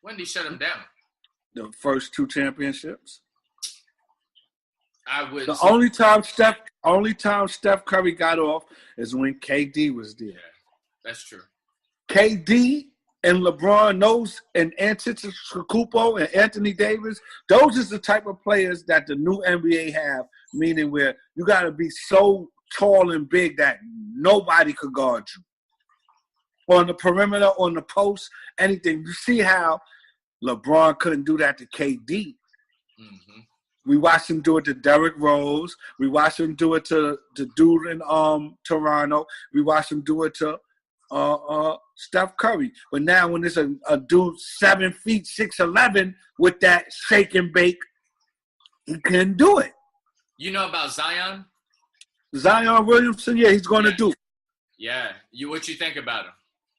When did he shut him down? The first 2 championships. I would. The only time Steph Curry got off is when KD was there. Yeah, that's true. KD and LeBron, and Antetokounmpo and Anthony Davis, those is the type of players that the new NBA have, meaning where you got to be so tall and big that nobody could guard you. On the perimeter, on the post, anything. You see how LeBron couldn't do that to KD. Mm-hmm. We watched him do it to Derrick Rose. We watched him do it to dude in Toronto. We watched him do it to Steph Curry. But now when there's a dude 7 feet, 6'11" with that shake and bake, he couldn't do it. You know about Zion? Zion Williamson, yeah, he's going to do it. Yeah. What you think about him?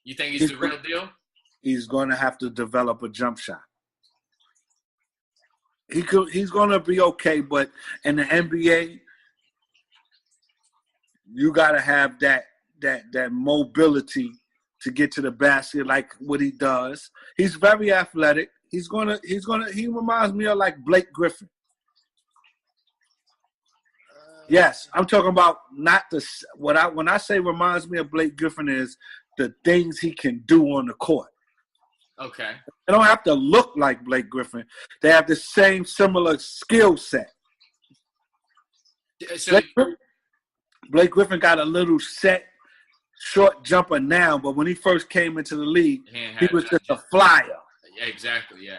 You think he's the real deal? He's going to have to develop a jump shot. He's going to be okay, but in the NBA, you got to have that mobility to get to the basket like what he does. He's very athletic. He reminds me of like Blake Griffin. Yes, I'm talking about not when I say reminds me of Blake Griffin is the things he can do on the court. Okay. They don't have to look like Blake Griffin. They have the same similar skill set. So Blake Griffin got a little set short jumper now, but when he first came into the league, he was just a flyer. Yeah, exactly, yeah.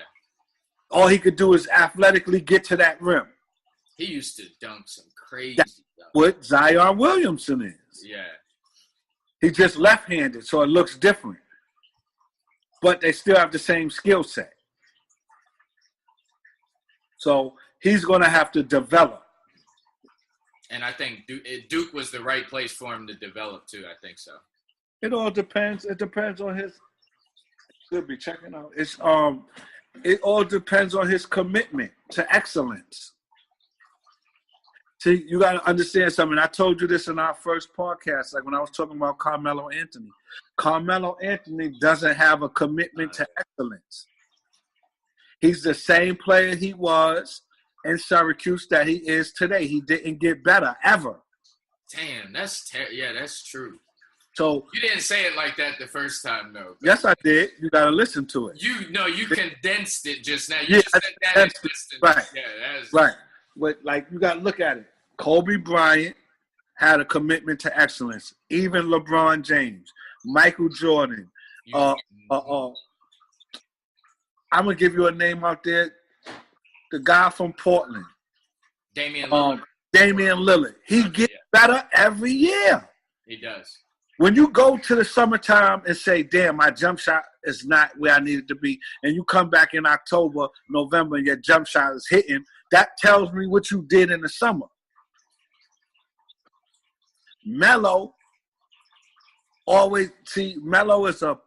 All he could do is athletically get to that rim. He used to dunk some crazy That's stuff. what Zion Williamson is. Yeah. He's just left-handed, so it looks different. But they still have the same skill set. So he's going to have to develop. And I think Duke was the right place for him to develop, too. I think so. It all depends. It depends on his – could be checking out. It all depends on his commitment to excellence. See, you got to understand something. I told you this in our first podcast, like when I was talking about Carmelo Anthony. Carmelo Anthony doesn't have a commitment to excellence. He's the same player he was in Syracuse that he is today. He didn't get better, ever. Damn, that's true. So you didn't say it like that the first time, though. Yes, I did. You got to listen to it. You condensed it just now. You just said that in distance. Right. Yeah, that's right. But, you got to look at it. Kobe Bryant had a commitment to excellence. Even LeBron James, Michael Jordan. I'm going to give you a name out there. The guy from Portland. Damian Lillard. Damian Lillard. He gets better every year. He does. When you go to the summertime and say, damn, my jump shot is not where I need it to be, and you come back in October, November, and your jump shot is hitting, that tells me what you did in the summer. Melo Melo is a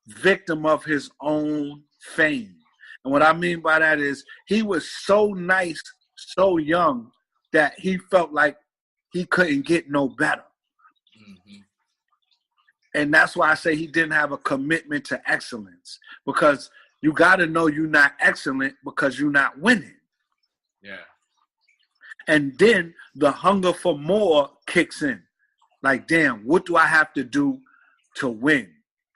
victim of his own fame. And what I mean by that is he was so nice, so young, that he felt like he couldn't get no better. Mm-hmm. And that's why I say he didn't have a commitment to excellence, because you got to know you're not excellent because you're not winning. Yeah. And then the hunger for more kicks in. Like, damn, what do I have to do to win?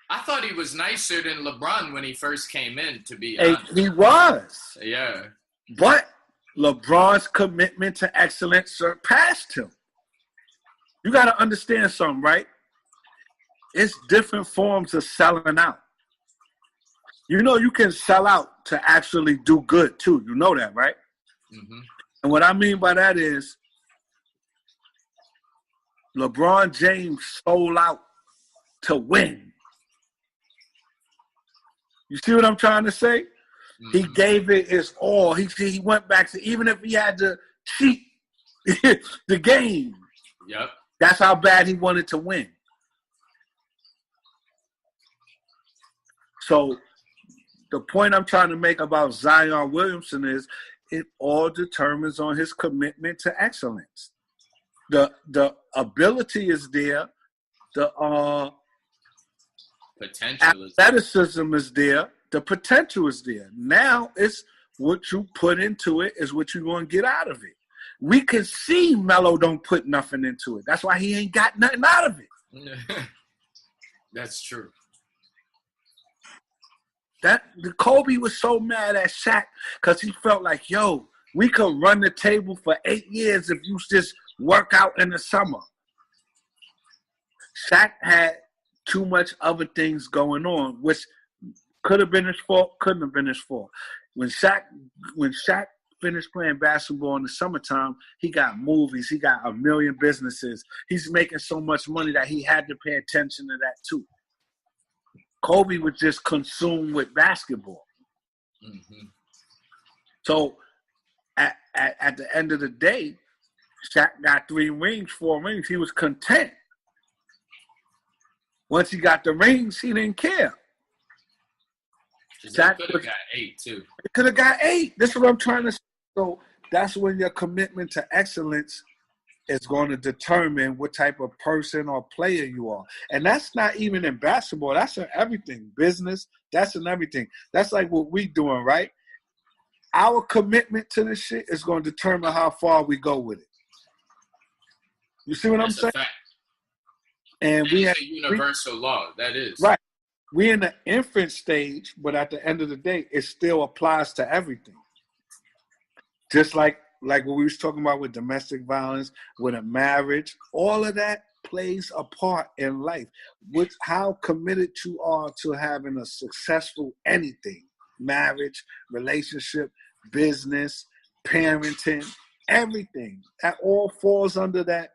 I thought he was nicer than LeBron when he first came in, to be honest. He was. Yeah. But LeBron's commitment to excellence surpassed him. You got to understand something, right? It's different forms of selling out. You know you can sell out to actually do good, too. You know that, right? Mm-hmm. And what I mean by that is LeBron James sold out to win. You see what I'm trying to say? Mm-hmm. He gave it his all. He went back to, even if he had to cheat the game. Yep. That's how bad he wanted to win. So the point I'm trying to make about Zion Williamson is it all determines on his commitment to excellence. The ability is there. The potential athleticism is there. the potential is there. Now it's what you put into it is what you're going to get out of it. We can see Melo don't put nothing into it. That's why he ain't got nothing out of it. That's true. Kobe was so mad at Shaq because he felt like, yo, we could run the table for 8 years if you just work out in the summer. Shaq had too much other things going on, which could have been his fault, couldn't have been his fault. When Shaq finished playing basketball in the summertime, he got movies, he got a million businesses. He's making so much money that he had to pay attention to that too. Kobe was just consumed with basketball. Mm-hmm. So at the end of the day, Shaq got 4 rings. He was content. Once he got the rings, he didn't care. Shaq could have got 8 too. He could have got 8. This is what I'm trying to say. So that's when your commitment to excellence is going to determine what type of person or player you are. And that's not even in basketball. That's in everything. Business, that's in everything. That's like what we doing, right? Our commitment to this shit is going to determine how far we go with it. You see what I'm saying? Fact. And we have a universal law. That is. Right. We're in the infant stage, but at the end of the day, it still applies to everything. Just like what we was talking about with domestic violence, with a marriage, all of that plays a part in life. How committed you are to having a successful anything, marriage, relationship, business, parenting, everything. That all falls under that.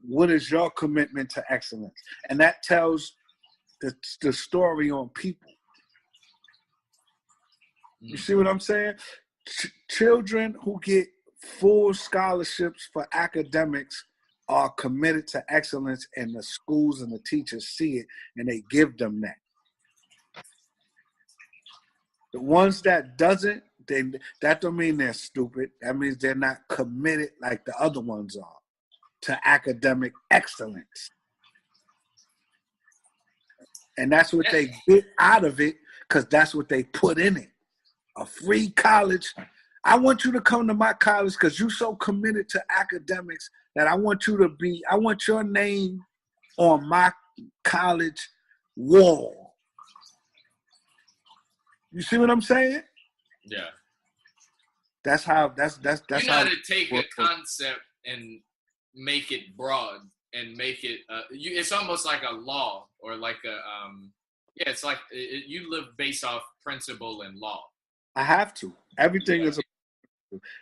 What is your commitment to excellence? And that tells the story on people. You see what I'm saying? Children who get full scholarships for academics are committed to excellence, and the schools and the teachers see it, and they give them that. The ones that doesn't, that don't mean they're stupid. That means they're not committed like the other ones are to academic excellence. And that's what they get out of it, because that's what they put in it. A free college. I want you to come to my college because you're so committed to academics that I want your name on my college wall. You see what I'm saying? Yeah. That's how you gotta take a concept and make it broad and make it it's almost like a law or like it's like you live based off principle and law. I have to. Everything is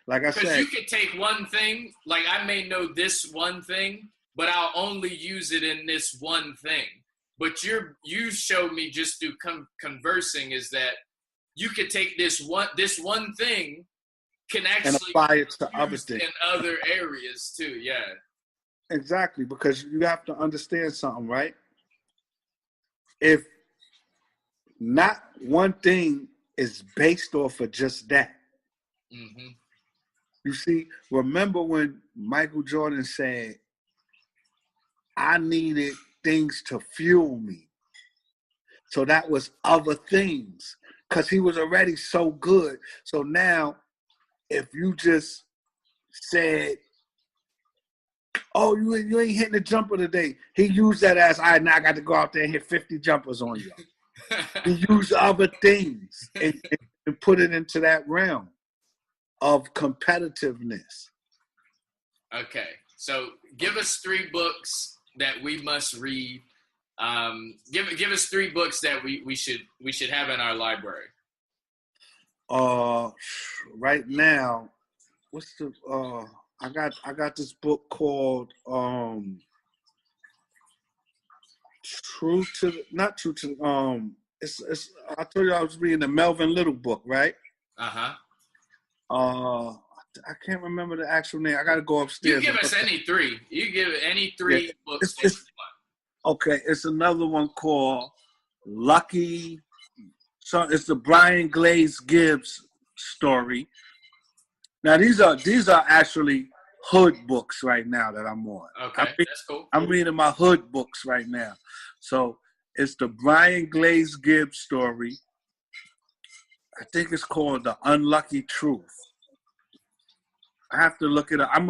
like I said. Because you could take one thing, like I may know this one thing, but I'll only use it in this one thing. But you showed me just through conversing is that you could take this one thing can actually and apply it to other things in other areas too. Yeah. Exactly, because you have to understand something, right? If not one thing is based off of just that. Mm-hmm. You see, remember when Michael Jordan said, I needed things to fuel me. So that was other things, because he was already so good. So now, if you just said, oh, you ain't hitting the jumper today, he used that as, all right, now I got to go out there and hit 50 jumpers on you. He used other things and put it into that realm of competitiveness. Okay, so give us 3 books that we must read. Give us 3 books that we should have in our library. Right now, what's the I got this book called it's I told you I was reading the Melvin Little book, right? Uh-huh. I can't remember the actual name. I gotta go upstairs. You give us any 3. You give any 3 books. Okay, it's another one called Lucky. So it's the Brian Glaze Gibbs story. Now these are actually hood books right now that I'm on. Okay, that's cool. I'm reading my hood books right now. So it's the Brian Glaze Gibbs story. I think it's called The Unlucky Truth. I have to look it up. I'm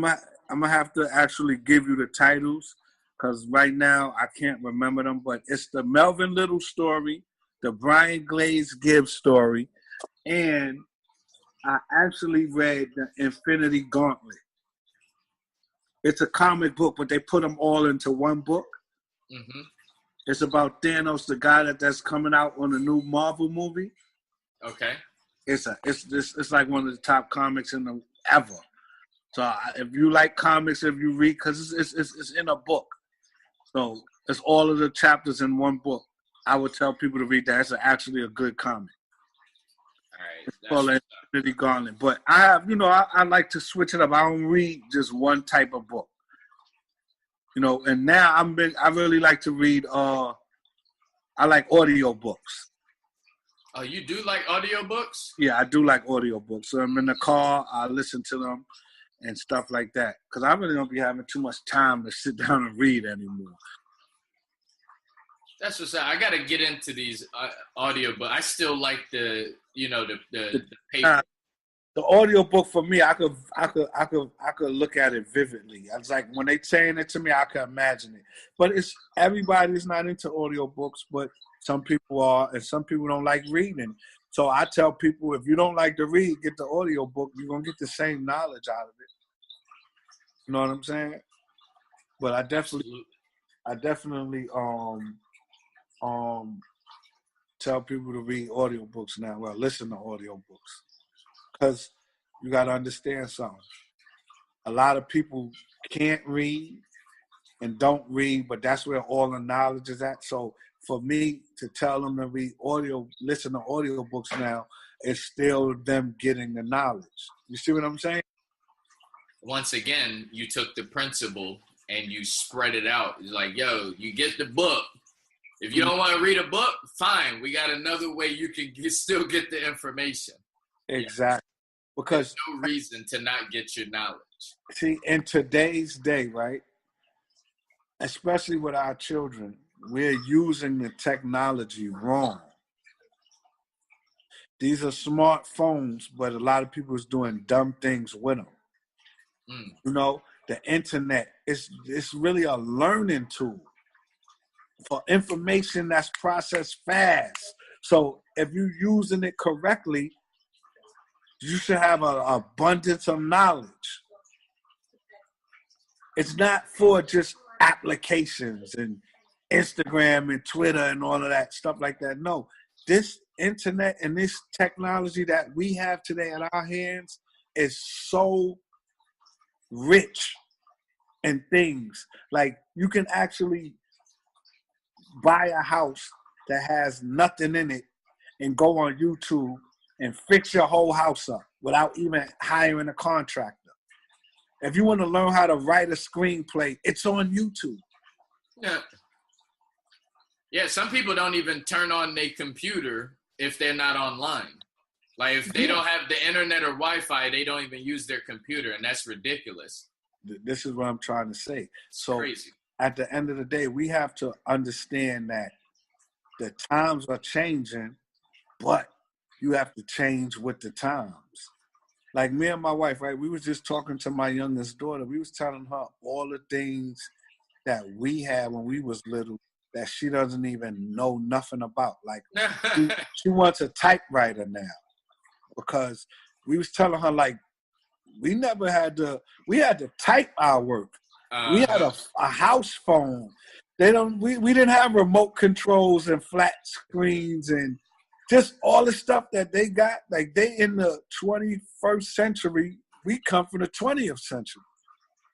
gonna have to actually give you the titles because right now I can't remember them. But it's the Melvin Little story, the Brian Glaze Gibbs story, and I actually read the Infinity Gauntlet. It's a comic book, but they put them all into one book. Mm-hmm. It's about Thanos, the guy that's coming out on a new Marvel movie. Okay. It's like one of the top comics in the ever. So if you like comics, if you read, because it's in a book, so it's all of the chapters in one book. I would tell people to read that. It's actually a good comic. All right. It's called Infinity Gauntlet. But I have, I like to switch it up. I don't read just one type of book. And now I really like to read. I like audiobooks. Oh, you do like audiobooks? Yeah, I do like audiobooks. So I'm in the car, I listen to them and stuff like that. Because I really don't be having too much time to sit down and read anymore. That's what's up. I got to get into these audio, but I still like the paper. The audiobook for me, I could look at it vividly. I was like, when they saying it to me, I can imagine it. But everybody's not into audiobooks, but some people are, and some people don't like reading. So I tell people, if you don't like to read, get the audiobook. You're gonna get the same knowledge out of it. You know what I'm saying? But I definitely tell people to read audiobooks now. Well, listen to audiobooks. Because you got to understand something. A lot of people can't read and don't read, but that's where all the knowledge is at. So for me to tell them to listen to audiobooks now, it's still them getting the knowledge. You see what I'm saying? Once again, you took the principle and you spread it out. It's like, yo, you get the book. If you don't want to read a book, fine. We got another way you can still get the information. Exactly. Because there's no reason to not get your knowledge. See, in today's day, right, especially with our children, we're using the technology wrong. These are smartphones, but a lot of people is doing dumb things with them. The internet, it's really a learning tool for information that's processed fast. So if you're using it correctly, you should have an abundance of knowledge. It's not for just applications and Instagram and Twitter and all of that stuff like that. No, this internet and this technology that we have today in our hands is so rich in things. Like you can actually buy a house that has nothing in it and go on YouTube and fix your whole house up without even hiring a contractor. If you want to learn how to write a screenplay, it's on YouTube. Yeah, some people don't even turn on their computer if they're not online. Like if they don't have the internet or Wi-Fi, they don't even use their computer, and that's ridiculous. This is what I'm trying to say. So crazy. At the end of the day, we have to understand that the times are changing, but you have to change with the times. Like me and my wife, right? We was just talking to my youngest daughter. We was telling her all the things that we had when we was little that she doesn't even know nothing about. Like she wants a typewriter now because we was telling her like we had to type our work. We had a house phone. We didn't have remote controls and flat screens and just all the stuff that they got. Like they in the 21st century, we come from the 20th century.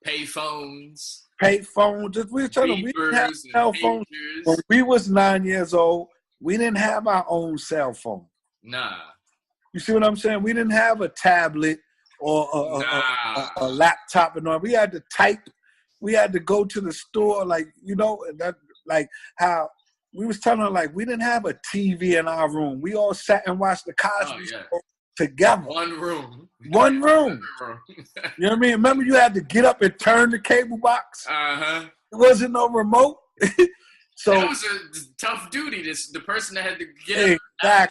Payphones. We were telling them we didn't have cell phones. When we was 9 years old, we didn't have our own cell phone. Nah. You see what I'm saying? We didn't have a tablet or a laptop and all. We had to type. We had to go to the store, how we was telling her, like, we didn't have a TV in our room. We all sat and watched the Cosby Show together. One room. You know what I mean? Remember you had to get up and turn the cable box? Uh-huh. There wasn't no remote. So that was a tough duty. The person that had to get up